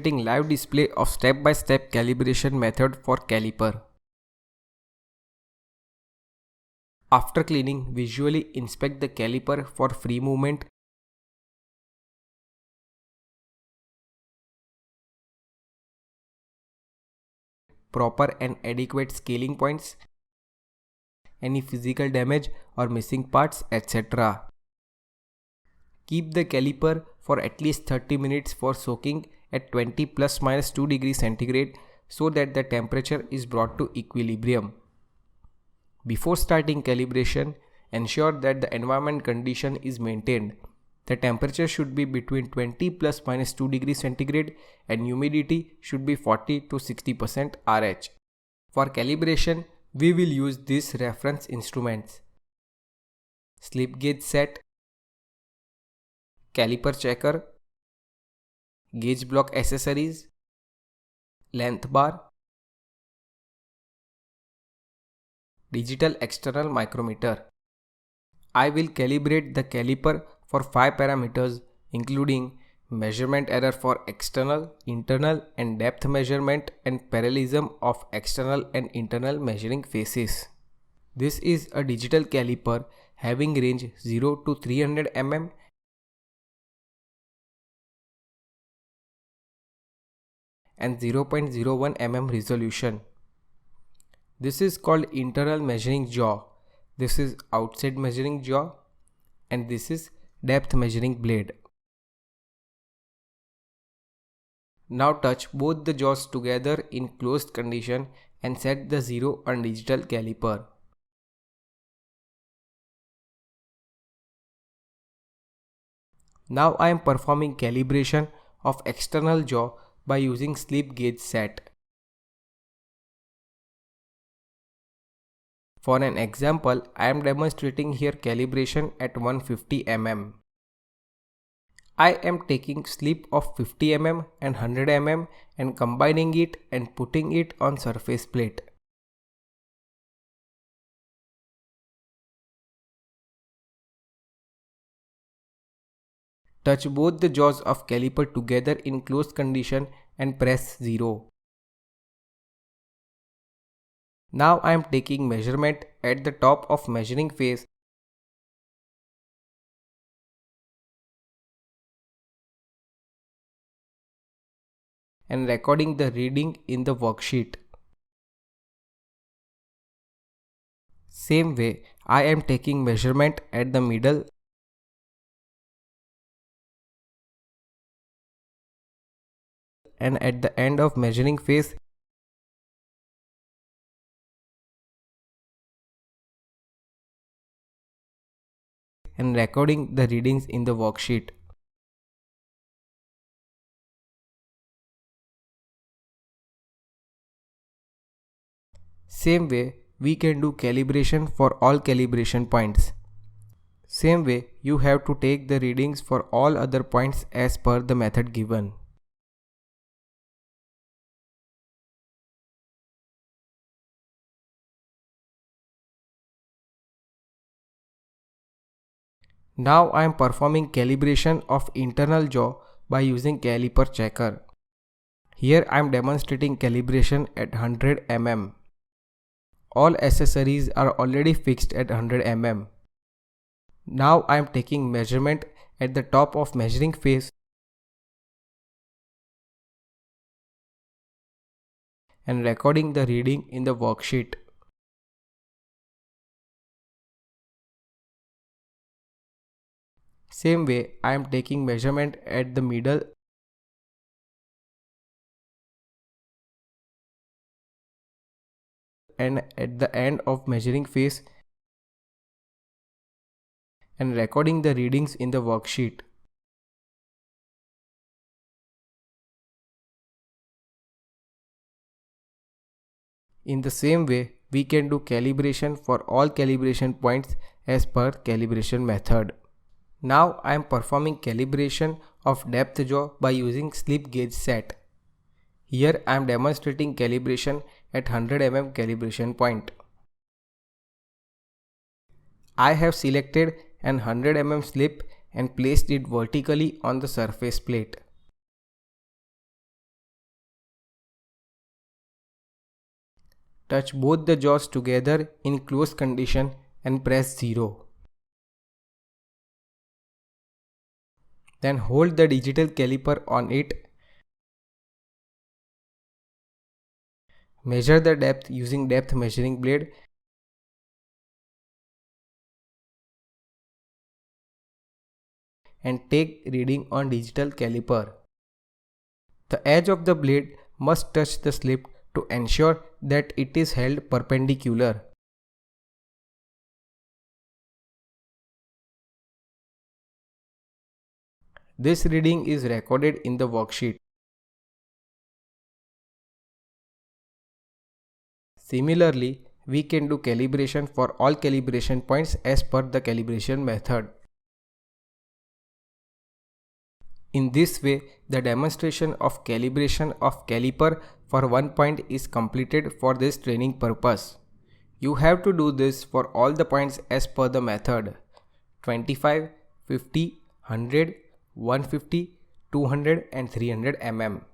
Live display of step-by-step calibration method for caliper. After cleaning, visually inspect the caliper for free movement. Proper and adequate scaling points, any physical damage or missing parts, etc. Keep the caliper for at least 30 minutes for soaking at 20 plus minus 2 degrees centigrade so that the temperature is brought to equilibrium. Before starting calibration, ensure that the environment condition is maintained. The temperature should be between 20 plus minus 2 degrees centigrade and humidity should be 40 to 60% RH. For calibration, we will use these reference instruments: slip gauge set, caliper checker, gauge block accessories, length bar, digital external micrometer. I will calibrate the caliper for 5 parameters including measurement error for external, internal and depth measurement and parallelism of external and internal measuring faces. This is a digital caliper having range 0 to 300 mm and 0.01 mm resolution. This is called internal measuring jaw. This is outside measuring jaw and this is depth measuring blade. Now touch both the jaws together in closed condition and set the 0 on digital caliper. Now I am performing calibration of external jaw by using slip gauge set. For an example, I am demonstrating here calibration at 150 mm. I am taking slip of 50 mm and 100 mm and combining it and putting it on surface plate. Touch both the jaws of caliper together in closed condition and press 0. Now I am taking measurement at the top of measuring face and recording the reading in the worksheet. Same way, I am taking measurement at the middle and at the end of measuring face and recording the readings in the worksheet. Same way, we can do calibration for all calibration points. Same way, you have to take the readings for all other points as per the method given. Now I am performing calibration of internal jaw by using caliper checker. Here I am demonstrating calibration at 100 mm. All accessories are already fixed at 100 mm. Now I am taking measurement at the top of measuring face and recording the reading in the worksheet. Same way, I am taking measurement at the middle and at the end of measuring face and recording the readings in the worksheet. In the same way, we can do calibration for all calibration points as per calibration method. Now I am performing calibration of depth jaw by using slip gauge set. Here I am demonstrating calibration at 100 mm calibration point. I have selected an 100 mm slip and placed it vertically on the surface plate. Touch both the jaws together in closed condition and press 0. Then hold the digital caliper on it. Measure the depth using depth measuring blade. And take reading on digital caliper. The edge of the blade must touch the slip to ensure that it is held perpendicular. This reading is recorded in the worksheet. Similarly, we can do calibration for all calibration points as per the calibration method. In this way, the demonstration of calibration of caliper for one point is completed for this training purpose. You have to do this for all the points as per the method 25, 50, 100, 150, 200 and 300 mm.